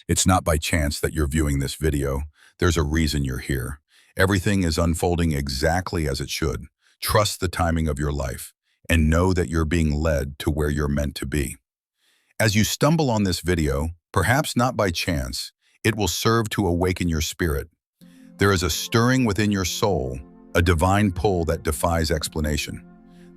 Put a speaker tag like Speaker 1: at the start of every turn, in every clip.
Speaker 1: It's not by chance that you're viewing this video. There's a reason you're here. Everything is unfolding exactly as it should. Trust the timing of your life and know that you're being led to where you're meant to be. As you stumble on this video, perhaps not by chance, it will serve to awaken your spirit. There is a stirring within your soul, a divine pull that defies explanation.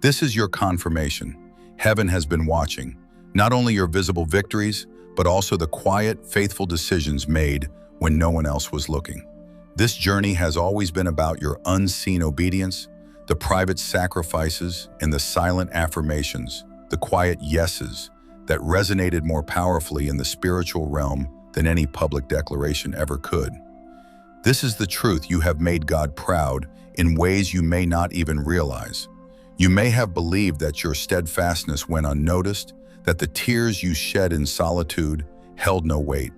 Speaker 1: This is your confirmation. Heaven has been watching, not only your visible victories, but also the quiet, faithful decisions made when no one else was looking. This journey has always been about your unseen obedience, the private sacrifices, and the silent affirmations, the quiet yeses that resonated more powerfully in the spiritual realm than any public declaration ever could. This is the truth: you have made God proud in ways you may not even realize. You may have believed that your steadfastness went unnoticed, that the tears you shed in solitude held no weight.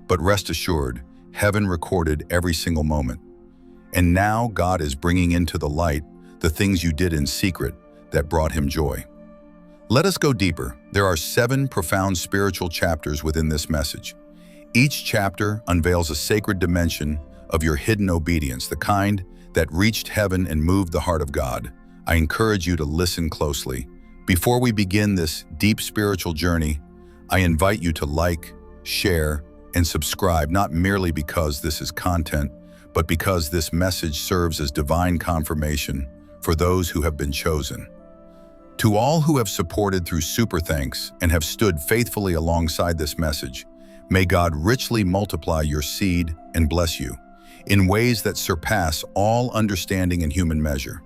Speaker 1: But rest assured, heaven recorded every single moment. And now God is bringing into the light the things you did in secret that brought him joy. Let us go deeper. There are 7 profound spiritual chapters within this message. Each chapter unveils a sacred dimension of your hidden obedience, the kind that reached heaven and moved the heart of God. I encourage you to listen closely. Before we begin this deep spiritual journey, I invite you to like, share, and subscribe, not merely because this is content, but because this message serves as divine confirmation for those who have been chosen. To all who have supported through super thanks and have stood faithfully alongside this message, may God richly multiply your seed and bless you in ways that surpass all understanding and human measure.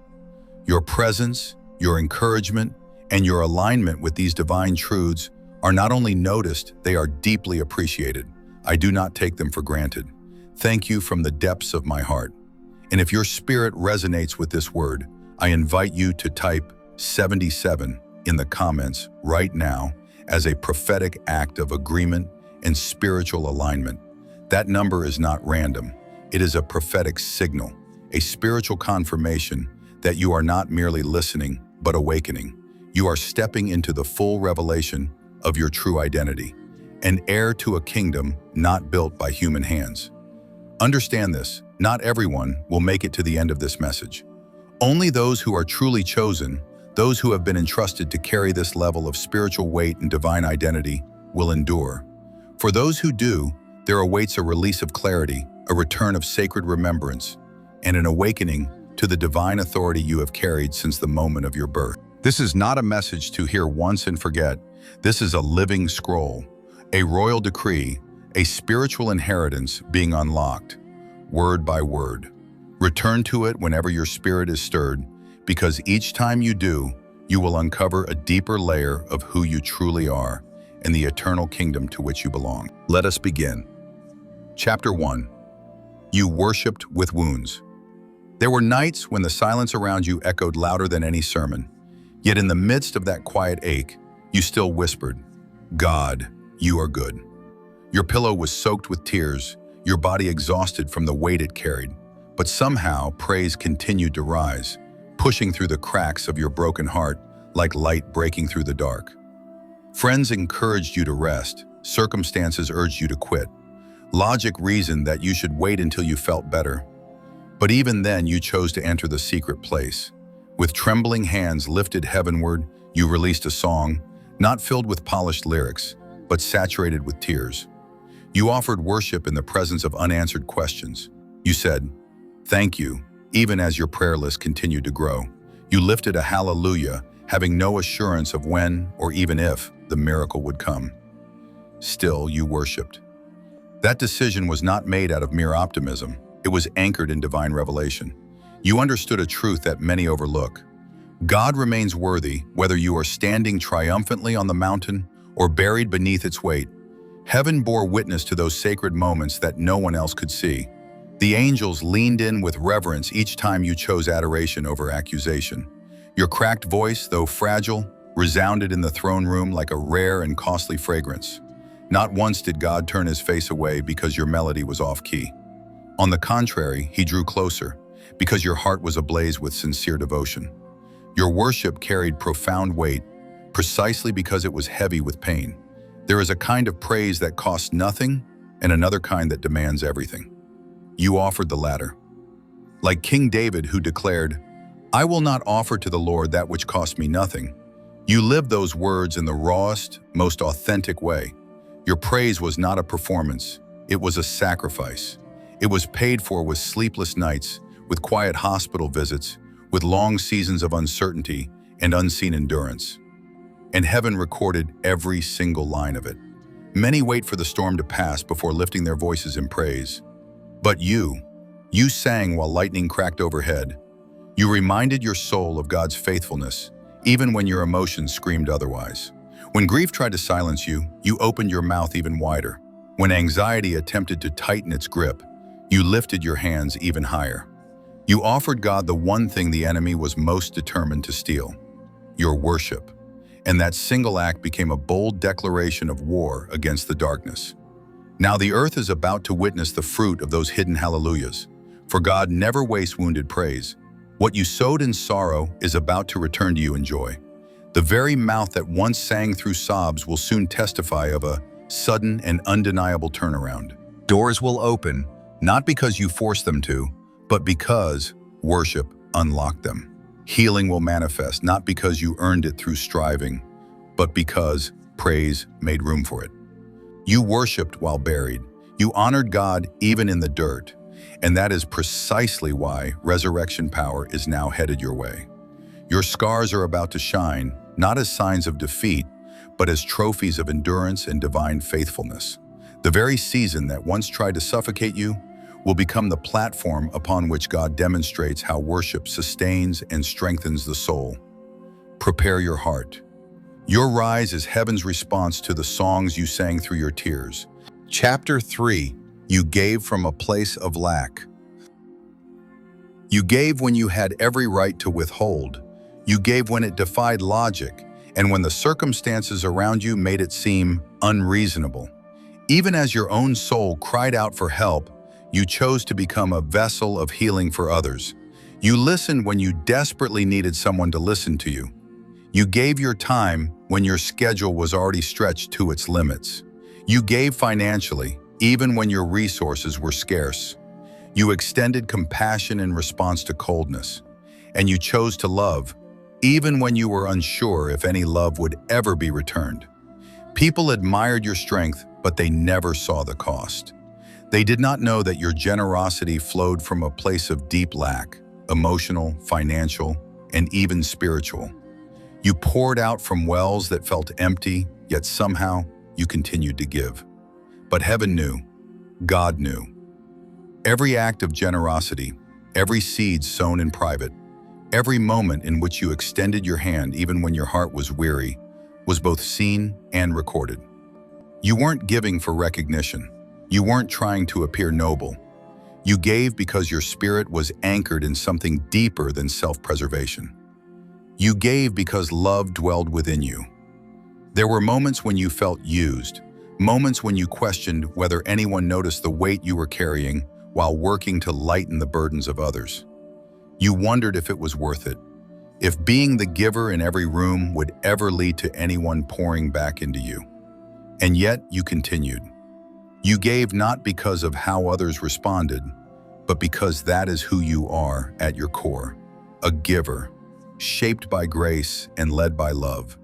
Speaker 1: Your presence, your encouragement, and your alignment with these divine truths are not only noticed, they are deeply appreciated. I do not take them for granted. Thank you from the depths of my heart. And if your spirit resonates with this word, I invite you to type 77 in the comments right now as a prophetic act of agreement and spiritual alignment. That number is not random. It is a prophetic signal, a spiritual confirmation that you are not merely listening, but awakening. You are stepping into the full revelation of your true identity, an heir to a kingdom not built by human hands. Understand this: not everyone will make it to the end of this message. Only those who are truly chosen, those who have been entrusted to carry this level of spiritual weight and divine identity, will endure. For those who do, there awaits a release of clarity, a return of sacred remembrance, and an awakening to the divine authority you have carried since the moment of your birth. This is not a message to hear once and forget. This is a living scroll, a royal decree, a spiritual inheritance being unlocked, word by word. Return to it whenever your spirit is stirred, because each time you do, you will uncover a deeper layer of who you truly are and the eternal kingdom to which you belong. Let us begin. Chapter 1. You worshipped with wounds. There were nights when the silence around you echoed louder than any sermon. Yet in the midst of that quiet ache, you still whispered, "God, you are good." Your pillow was soaked with tears, your body exhausted from the weight it carried. But somehow, praise continued to rise, pushing through the cracks of your broken heart like light breaking through the dark. Friends encouraged you to rest, circumstances urged you to quit. Logic reasoned that you should wait until you felt better. But even then, you chose to enter the secret place. With trembling hands lifted heavenward, you released a song, not filled with polished lyrics, but saturated with tears. You offered worship in the presence of unanswered questions. You said, "Thank you," even as your prayer list continued to grow. You lifted a hallelujah, having no assurance of when or even if the miracle would come. Still, you worshipped. That decision was not made out of mere optimism. It was anchored in divine revelation. You understood a truth that many overlook. God remains worthy whether you are standing triumphantly on the mountain or buried beneath its weight. Heaven bore witness to those sacred moments that no one else could see. The angels leaned in with reverence each time you chose adoration over accusation. Your cracked voice, though fragile, resounded in the throne room like a rare and costly fragrance. Not once did God turn his face away because your melody was off-key. On the contrary, he drew closer, because your heart was ablaze with sincere devotion. Your worship carried profound weight, precisely because it was heavy with pain. There is a kind of praise that costs nothing, and another kind that demands everything. You offered the latter. Like King David, who declared, "I will not offer to the Lord that which cost me nothing." You lived those words in the rawest, most authentic way. Your praise was not a performance, it was a sacrifice. It was paid for with sleepless nights, with quiet hospital visits, with long seasons of uncertainty and unseen endurance. And heaven recorded every single line of it. Many wait for the storm to pass before lifting their voices in praise. But you sang while lightning cracked overhead. You reminded your soul of God's faithfulness, even when your emotions screamed otherwise. When grief tried to silence you, you opened your mouth even wider. When anxiety attempted to tighten its grip, you lifted your hands even higher. You offered God the one thing the enemy was most determined to steal: your worship. And that single act became a bold declaration of war against the darkness. Now the earth is about to witness the fruit of those hidden hallelujahs, for God never wastes wounded praise. What you sowed in sorrow is about to return to you in joy. The very mouth that once sang through sobs will soon testify of a sudden and undeniable turnaround. Doors will open, not because you forced them to, but because worship unlocked them. Healing will manifest, not because you earned it through striving, but because praise made room for it. You worshiped while buried. You honored God even in the dirt. And that is precisely why resurrection power is now headed your way. Your scars are about to shine, not as signs of defeat, but as trophies of endurance and divine faithfulness. The very season that once tried to suffocate you will become the platform upon which God demonstrates how worship sustains and strengthens the soul. Prepare your heart. Your rise is heaven's response to the songs you sang through your tears. Chapter 3. You gave from a place of lack. You gave when you had every right to withhold. You gave when it defied logic, and when the circumstances around you made it seem unreasonable. Even as your own soul cried out for help, you chose to become a vessel of healing for others. You listened when you desperately needed someone to listen to you. You gave your time when your schedule was already stretched to its limits. You gave financially, even when your resources were scarce. You extended compassion in response to coldness. And you chose to love, even when you were unsure if any love would ever be returned. People admired your strength, but they never saw the cost. They did not know that your generosity flowed from a place of deep lack, emotional, financial, and even spiritual. You poured out from wells that felt empty, yet somehow you continued to give. But heaven knew, God knew. Every act of generosity, every seed sown in private, every moment in which you extended your hand even when your heart was weary, was both seen and recorded. You weren't giving for recognition. You weren't trying to appear noble. You gave because your spirit was anchored in something deeper than self-preservation. You gave because love dwelled within you. There were moments when you felt used, moments when you questioned whether anyone noticed the weight you were carrying while working to lighten the burdens of others. You wondered if it was worth it, if being the giver in every room would ever lead to anyone pouring back into you. And yet you continued. You gave not because of how others responded, but because that is who you are at your core, a giver, shaped by grace and led by love.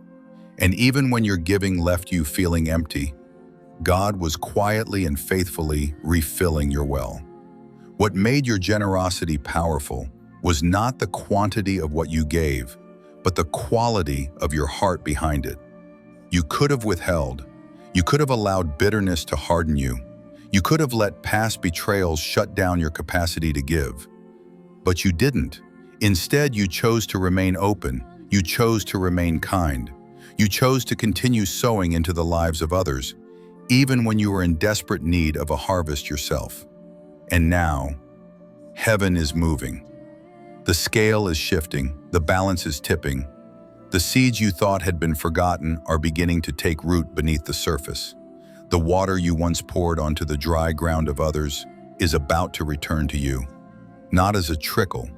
Speaker 1: And even when your giving left you feeling empty, God was quietly and faithfully refilling your well. What made your generosity powerful was not the quantity of what you gave, but the quality of your heart behind it. You could have withheld. You could have allowed bitterness to harden you. You could have let past betrayals shut down your capacity to give. But you didn't. Instead, you chose to remain open. You chose to remain kind. You chose to continue sowing into the lives of others, even when you were in desperate need of a harvest yourself. And now, heaven is moving. The scale is shifting, the balance is tipping. The seeds you thought had been forgotten are beginning to take root beneath the surface. The water you once poured onto the dry ground of others is about to return to you, not as a trickle,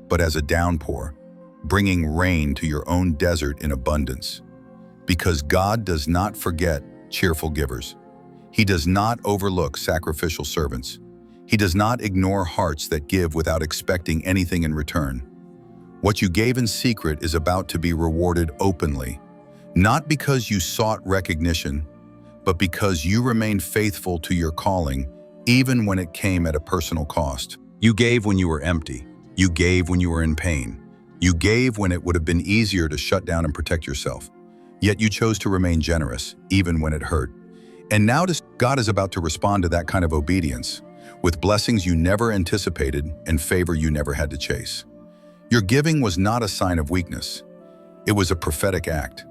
Speaker 1: but as a downpour, bringing rain to your own desert in abundance. Because God does not forget cheerful givers. He does not overlook sacrificial servants. He does not ignore hearts that give without expecting anything in return. What you gave in secret is about to be rewarded openly, not because you sought recognition, but because you remained faithful to your calling, even when it came at a personal cost. You gave when you were empty. You gave when you were in pain. You gave when it would have been easier to shut down and protect yourself. Yet you chose to remain generous, even when it hurt. And now God is about to respond to that kind of obedience, with blessings you never anticipated and favor you never had to chase. Your giving was not a sign of weakness. It was a prophetic act.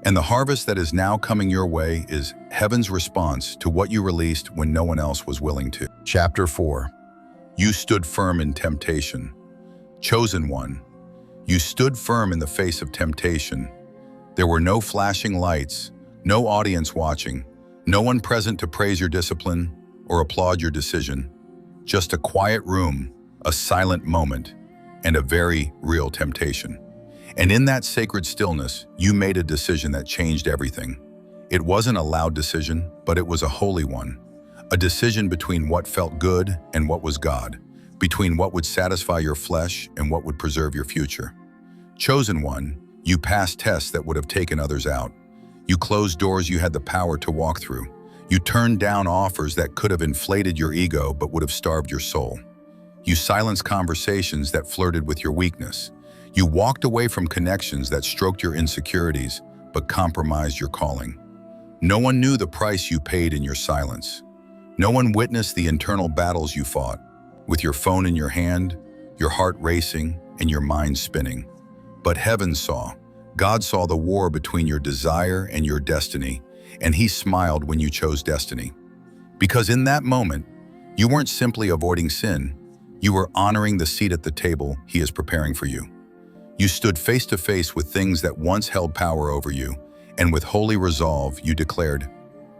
Speaker 1: And the harvest that is now coming your way is heaven's response to what you released when no one else was willing to. Chapter 4. You stood firm in temptation. Chosen one. You stood firm in the face of temptation. There were no flashing lights, no audience watching, no one present to praise your discipline or applaud your decision. Just a quiet room, a silent moment, and a very real temptation. And in that sacred stillness, you made a decision that changed everything. It wasn't a loud decision, but it was a holy one. A decision between what felt good and what was God, between what would satisfy your flesh and what would preserve your future. Chosen one, you passed tests that would have taken others out. You closed doors you had the power to walk through. You turned down offers that could have inflated your ego but would have starved your soul. You silenced conversations that flirted with your weakness. You walked away from connections that stroked your insecurities but compromised your calling. No one knew the price you paid in your silence. No one witnessed the internal battles you fought, with your phone in your hand, your heart racing, and your mind spinning. But heaven saw. God saw the war between your desire and your destiny, and He smiled when you chose destiny. Because in that moment, you weren't simply avoiding sin, you were honoring the seat at the table He is preparing for you. You stood face to face with things that once held power over you, and with holy resolve you declared,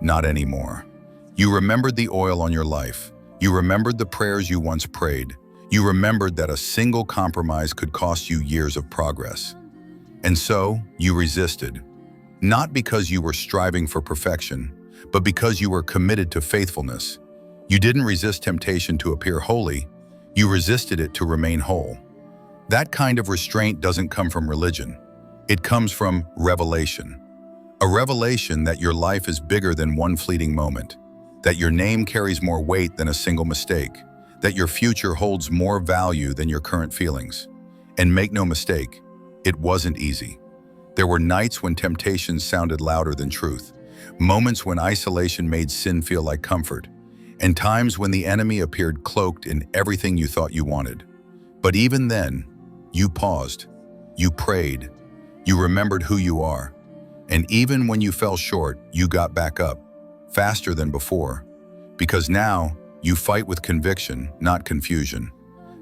Speaker 1: "Not anymore." You remembered the oil on your life. You remembered the prayers you once prayed. You remembered that a single compromise could cost you years of progress. And so, you resisted. Not because you were striving for perfection, but because you were committed to faithfulness. You didn't resist temptation to appear holy. You resisted it to remain whole. That kind of restraint doesn't come from religion. It comes from revelation. A revelation that your life is bigger than one fleeting moment, that your name carries more weight than a single mistake, that your future holds more value than your current feelings. And make no mistake, it wasn't easy. There were nights when temptations sounded louder than truth, moments when isolation made sin feel like comfort, and times when the enemy appeared cloaked in everything you thought you wanted. But even then, you paused, you prayed, you remembered who you are, and even when you fell short, you got back up, faster than before, because now you fight with conviction, not confusion.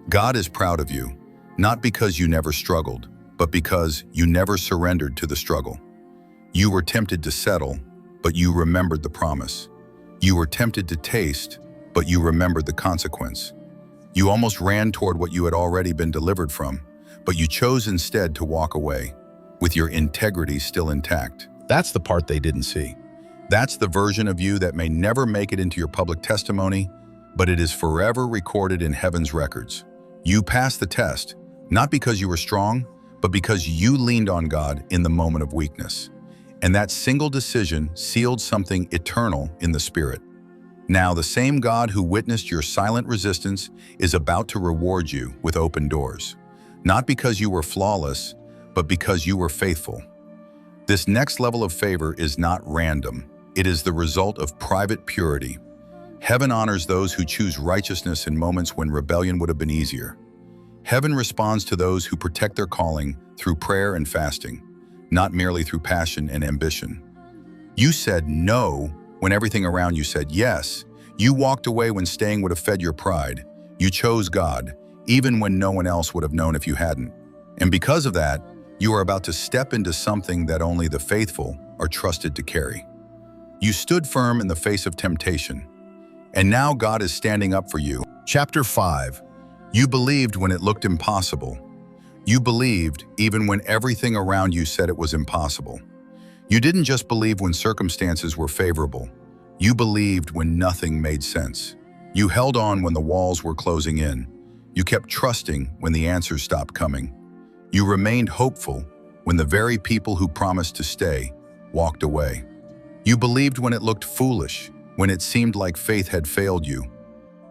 Speaker 1: God is proud of you, not because you never struggled, but because you never surrendered to the struggle. You were tempted to settle, but you remembered the promise. You were tempted to taste, but you remembered the consequence. You almost ran toward what you had already been delivered from, but you chose instead to walk away, with your integrity still intact. That's the part they didn't see. That's the version of you that may never make it into your public testimony, but it is forever recorded in heaven's records. You passed the test, not because you were strong, but because you leaned on God in the moment of weakness. And that single decision sealed something eternal in the spirit. Now, the same God who witnessed your silent resistance is about to reward you with open doors. Not because you were flawless, but because you were faithful. This next level of favor is not random. It is the result of private purity. Heaven honors those who choose righteousness in moments when rebellion would have been easier. Heaven responds to those who protect their calling through prayer and fasting, not merely through passion and ambition. You said no when everything around you said yes. You walked away when staying would have fed your pride. You chose God, even when no one else would have known if you hadn't. And because of that, you are about to step into something that only the faithful are trusted to carry. You stood firm in the face of temptation, and now God is standing up for you. Chapter 5. You believed when it looked impossible. You believed even when everything around you said it was impossible. You didn't just believe when circumstances were favorable. You believed when nothing made sense. You held on when the walls were closing in. You kept trusting when the answers stopped coming. You remained hopeful when the very people who promised to stay walked away. You believed when it looked foolish, when it seemed like faith had failed you.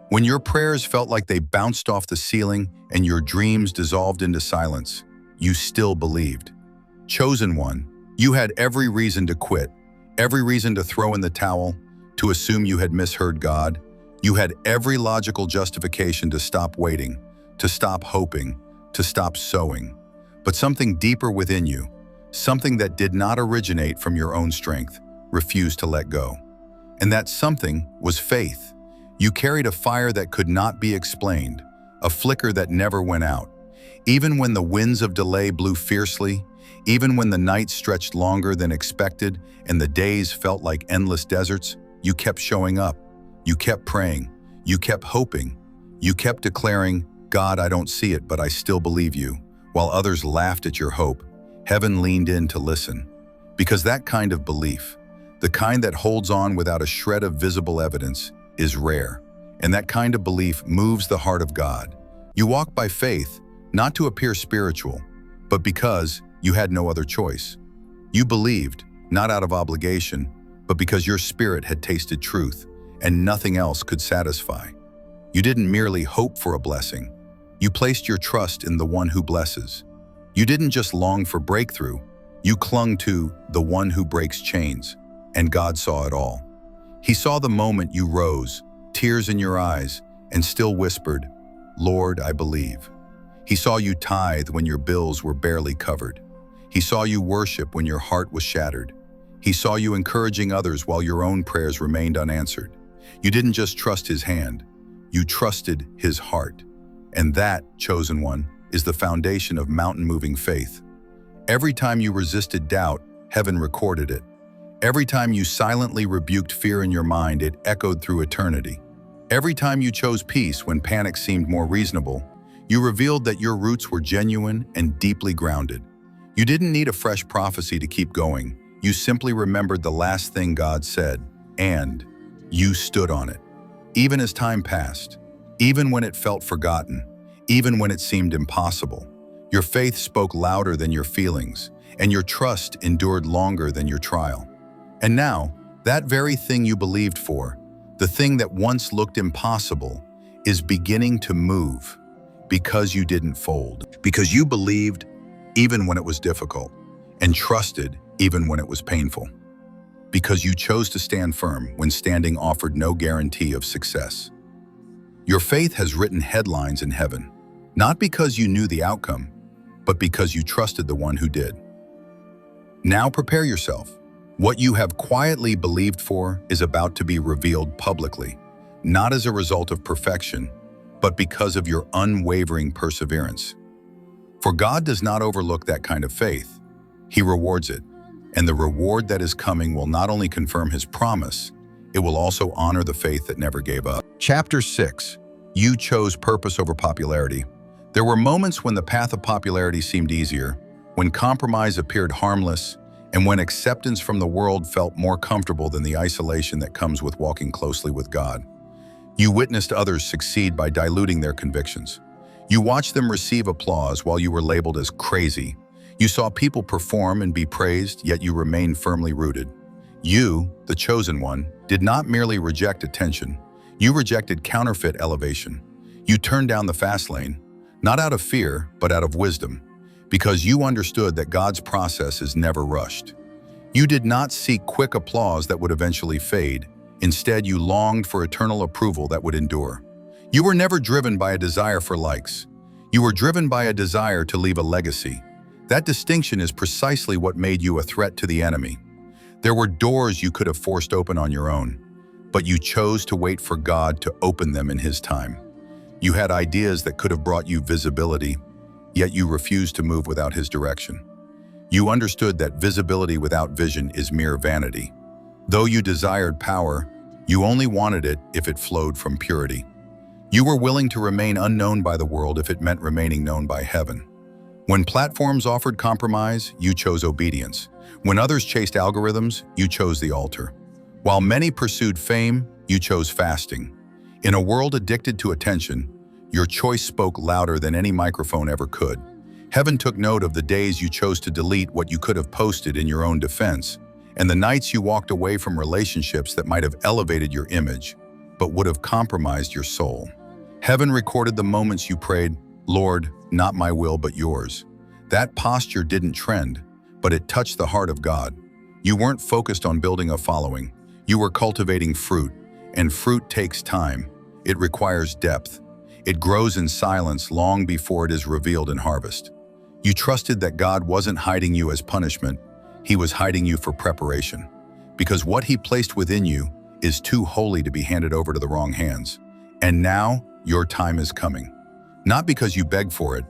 Speaker 1: When your prayers felt like they bounced off the ceiling and your dreams dissolved into silence, you still believed. Chosen one, you had every reason to quit, every reason to throw in the towel, to assume you had misheard God. You had every logical justification to stop waiting, to stop hoping, to stop sowing. But something deeper within you, something that did not originate from your own strength, refused to let go. And that something was faith. You carried a fire that could not be explained, a flicker that never went out. Even when the winds of delay blew fiercely, even when the nights stretched longer than expected and the days felt like endless deserts, you kept showing up. You kept praying. You kept hoping. You kept declaring, God, I don't see it, but I still believe you. While others laughed at your hope, heaven leaned in to listen. Because that kind of belief, the kind that holds on without a shred of visible evidence, is rare. And that kind of belief moves the heart of God. You walk by faith, not to appear spiritual, but because you had no other choice. You believed, not out of obligation, but because your spirit had tasted truth, and nothing else could satisfy. You didn't merely hope for a blessing. You placed your trust in the one who blesses. You didn't just long for breakthrough. You clung to the one who breaks chains, and God saw it all. He saw the moment you rose, tears in your eyes, and still whispered, Lord, I believe. He saw you tithe when your bills were barely covered. He saw you worship when your heart was shattered. He saw you encouraging others while your own prayers remained unanswered. You didn't just trust his hand, you trusted his heart. And that, chosen one, is the foundation of mountain-moving faith. Every time you resisted doubt, heaven recorded it. Every time you silently rebuked fear in your mind, it echoed through eternity. Every time you chose peace when panic seemed more reasonable, you revealed that your roots were genuine and deeply grounded. You didn't need a fresh prophecy to keep going. You simply remembered the last thing God said, and you stood on it. Even as time passed, even when it felt forgotten, even when it seemed impossible, your faith spoke louder than your feelings, and your trust endured longer than your trial. And now, that very thing you believed for, the thing that once looked impossible, is beginning to move because you didn't fold, because you believed even when it was difficult, and trusted even when it was painful, because you chose to stand firm when standing offered no guarantee of success. Your faith has written headlines in heaven, not because you knew the outcome, but because you trusted the one who did. Now prepare yourself. What you have quietly believed for is about to be revealed publicly, not as a result of perfection, but because of your unwavering perseverance. For God does not overlook that kind of faith. He rewards it, and the reward that is coming will not only confirm his promise, it will also honor the faith that never gave up. Chapter 6. You chose purpose over popularity. There were moments when the path of popularity seemed easier, when compromise appeared harmless, and when acceptance from the world felt more comfortable than the isolation that comes with walking closely with God. You witnessed others succeed by diluting their convictions. You watched them receive applause while you were labeled as crazy. You saw people perform and be praised, yet you remained firmly rooted. You, the chosen one, did not merely reject attention. You rejected counterfeit elevation. You turned down the fast lane, not out of fear, but out of wisdom, because you understood that God's process is never rushed. You did not seek quick applause that would eventually fade. Instead, you longed for eternal approval that would endure. You were never driven by a desire for likes. You were driven by a desire to leave a legacy. That distinction is precisely what made you a threat to the enemy. There were doors you could have forced open on your own, but you chose to wait for God to open them in his time. You had ideas that could have brought you visibility, yet you refused to move without his direction. You understood that visibility without vision is mere vanity. Though you desired power, you only wanted it if it flowed from purity. You were willing to remain unknown by the world if it meant remaining known by heaven. When platforms offered compromise, you chose obedience. When others chased algorithms, you chose the altar. While many pursued fame, you chose fasting. In a world addicted to attention, your choice spoke louder than any microphone ever could. Heaven took note of the days you chose to delete what you could have posted in your own defense, and the nights you walked away from relationships that might have elevated your image, but would have compromised your soul. Heaven recorded the moments you prayed, "Lord, not my will but yours." That posture didn't trend, but it touched the heart of God. You weren't focused on building a following. You were cultivating fruit, and fruit takes time. It requires depth. It grows in silence long before it is revealed in harvest. You trusted that God wasn't hiding you as punishment. He was hiding you for preparation. Because what He placed within you is too holy to be handed over to the wrong hands. And now, your time is coming. Not because you begged for it,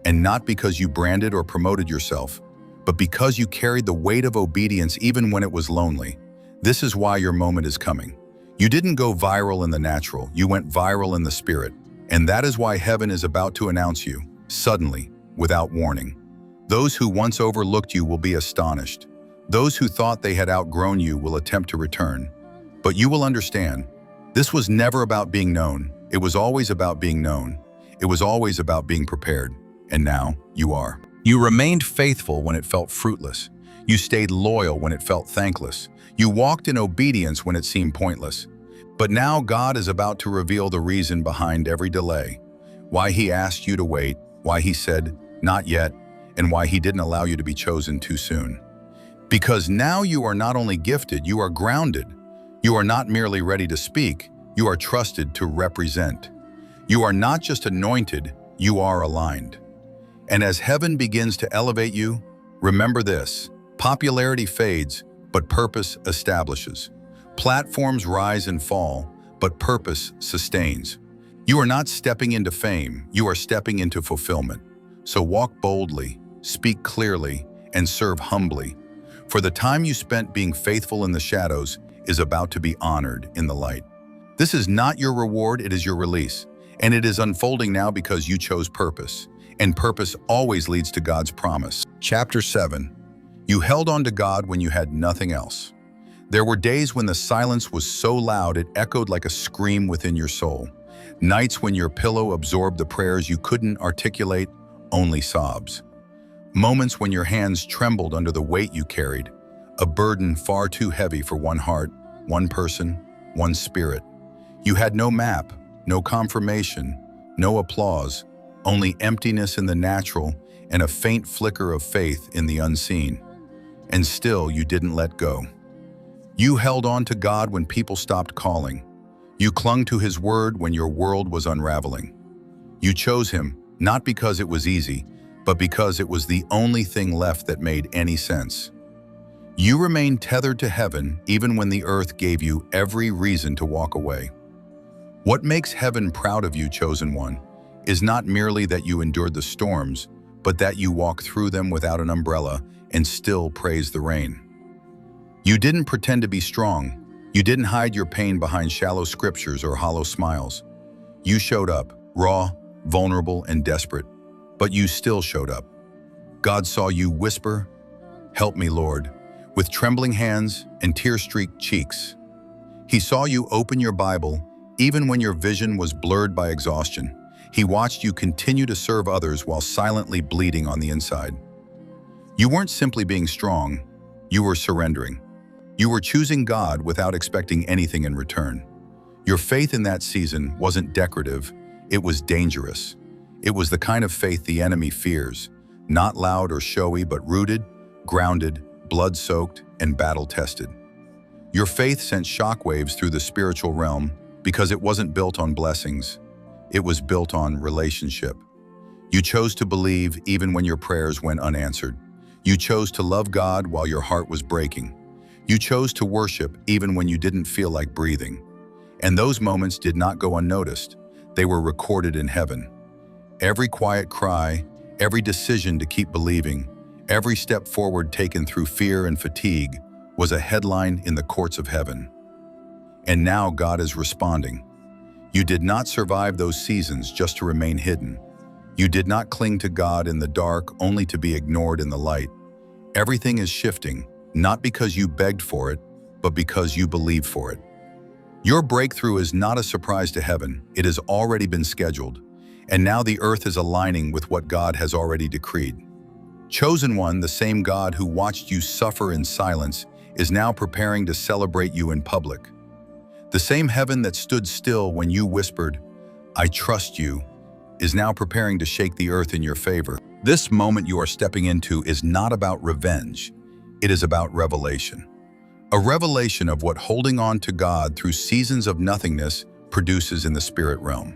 Speaker 1: and not because you branded or promoted yourself, but because you carried the weight of obedience even when it was lonely. This is why your moment is coming. You didn't go viral in the natural, you went viral in the spirit. And that is why heaven is about to announce you, suddenly, without warning. Those who once overlooked you will be astonished. Those who thought they had outgrown you will attempt to return. But you will understand, this was never about being known. It was always about being known. It was always about being prepared. And now, you are. You remained faithful when it felt fruitless. You stayed loyal when it felt thankless. You walked in obedience when it seemed pointless. But now God is about to reveal the reason behind every delay. Why He asked you to wait, why He said, "Not yet," and why He didn't allow you to be chosen too soon. Because now you are not only gifted, you are grounded. You are not merely ready to speak, you are trusted to represent. You are not just anointed, you are aligned. And as heaven begins to elevate you, remember this: popularity fades, but purpose establishes. Platforms rise and fall, but purpose sustains. You are not stepping into fame, you are stepping into fulfillment. So walk boldly, speak clearly, and serve humbly. For the time you spent being faithful in the shadows is about to be honored in the light. This is not your reward, it is your release. And it is unfolding now because you chose purpose. And purpose always leads to God's promise. Chapter 7. You held on to God when you had nothing else. There were days when the silence was so loud it echoed like a scream within your soul. Nights when your pillow absorbed the prayers you couldn't articulate, only sobs. Moments when your hands trembled under the weight you carried, a burden far too heavy for one heart, one person, one spirit. You had no map, no confirmation, no applause, only emptiness in the natural and a faint flicker of faith in the unseen. And still you didn't let go. You held on to God when people stopped calling. You clung to His word when your world was unraveling. You chose Him, not because it was easy, but because it was the only thing left that made any sense. You remained tethered to heaven even when the earth gave you every reason to walk away. What makes heaven proud of you, chosen one, is not merely that you endured the storms, but that you walk through them without an umbrella and still praise the rain. You didn't pretend to be strong. You didn't hide your pain behind shallow scriptures or hollow smiles. You showed up, raw, vulnerable, and desperate, but you still showed up. God saw you whisper, "Help me, Lord," with trembling hands and tear-streaked cheeks. He saw you open your Bible, even when your vision was blurred by exhaustion. He watched you continue to serve others while silently bleeding on the inside. You weren't simply being strong, you were surrendering. You were choosing God without expecting anything in return. Your faith in that season wasn't decorative, it was dangerous. It was the kind of faith the enemy fears, not loud or showy, but rooted, grounded, blood-soaked, and battle-tested. Your faith sent shockwaves through the spiritual realm because it wasn't built on blessings, it was built on relationship. You chose to believe even when your prayers went unanswered. You chose to love God while your heart was breaking. You chose to worship even when you didn't feel like breathing. And those moments did not go unnoticed. They were recorded in heaven. Every quiet cry, every decision to keep believing, every step forward taken through fear and fatigue was a headline in the courts of heaven. And now God is responding. You did not survive those seasons just to remain hidden. You did not cling to God in the dark only to be ignored in the light. Everything is shifting, not because you begged for it, but because you believe for it. Your breakthrough is not a surprise to heaven. It has already been scheduled, and now the earth is aligning with what God has already decreed. Chosen One, the same God who watched you suffer in silence, is now preparing to celebrate you in public. The same heaven that stood still when you whispered, "I trust you," is now preparing to shake the earth in your favor. This moment you are stepping into is not about revenge. It is about revelation. A revelation of what holding on to God through seasons of nothingness produces in the spirit realm.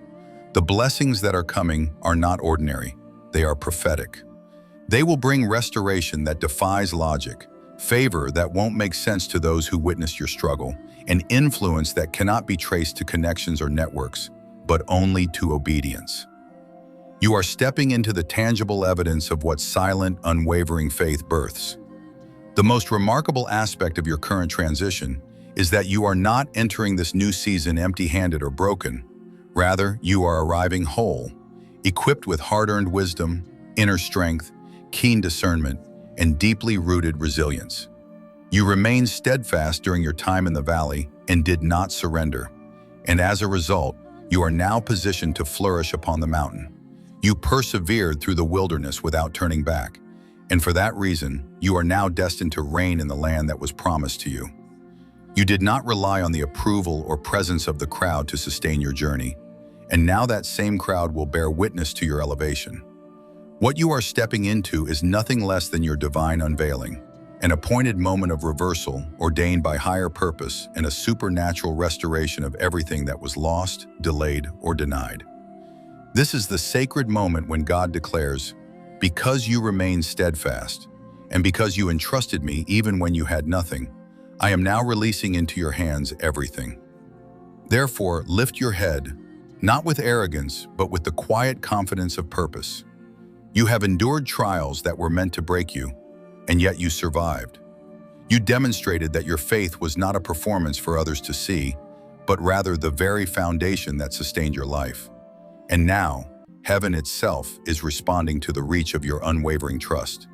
Speaker 1: The blessings that are coming are not ordinary. They are prophetic. They will bring restoration that defies logic, favor that won't make sense to those who witness your struggle, and influence that cannot be traced to connections or networks, but only to obedience. You are stepping into the tangible evidence of what silent, unwavering faith births. The most remarkable aspect of your current transition is that you are not entering this new season empty-handed or broken. Rather, you are arriving whole, equipped with hard-earned wisdom, inner strength, keen discernment, and deeply rooted resilience. You remained steadfast during your time in the valley and did not surrender. And as a result, you are now positioned to flourish upon the mountain. You persevered through the wilderness without turning back. And for that reason, you are now destined to reign in the land that was promised to you. You did not rely on the approval or presence of the crowd to sustain your journey. And now that same crowd will bear witness to your elevation. What you are stepping into is nothing less than your divine unveiling, an appointed moment of reversal ordained by higher purpose and a supernatural restoration of everything that was lost, delayed, or denied. This is the sacred moment when God declares, "Because you remained steadfast, and because you entrusted me even when you had nothing, I am now releasing into your hands everything." Therefore, lift your head, not with arrogance, but with the quiet confidence of purpose. You have endured trials that were meant to break you, and yet you survived. You demonstrated that your faith was not a performance for others to see, but rather the very foundation that sustained your life. And now, heaven itself is responding to the reach of your unwavering trust.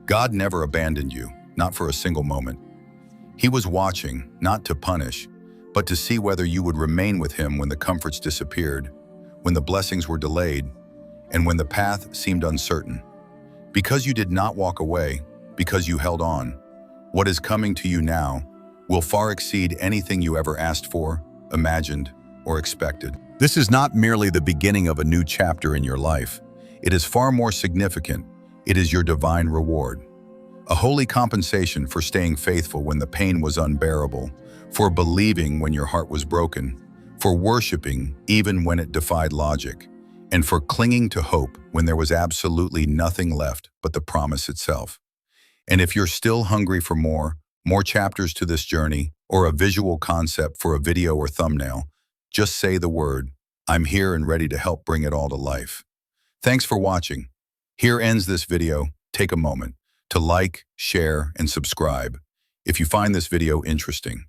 Speaker 1: God never abandoned you, not for a single moment. He was watching, not to punish, but to see whether you would remain with him when the comforts disappeared, when the blessings were delayed, and when the path seemed uncertain. Because you did not walk away, because you held on, what is coming to you now will far exceed anything you ever asked for, imagined, or expected. This is not merely the beginning of a new chapter in your life. It is far more significant. It is your divine reward. A holy compensation for staying faithful when the pain was unbearable, for believing when your heart was broken, for worshiping even when it defied logic, and for clinging to hope when there was absolutely nothing left but the promise itself. And if you're still hungry for more chapters to this journey, or a visual concept for a video or thumbnail, just say the word. I'm here and ready to help bring it all to life. Thanks for watching. Here ends this video. Take a moment to like, share, and subscribe if you find this video interesting.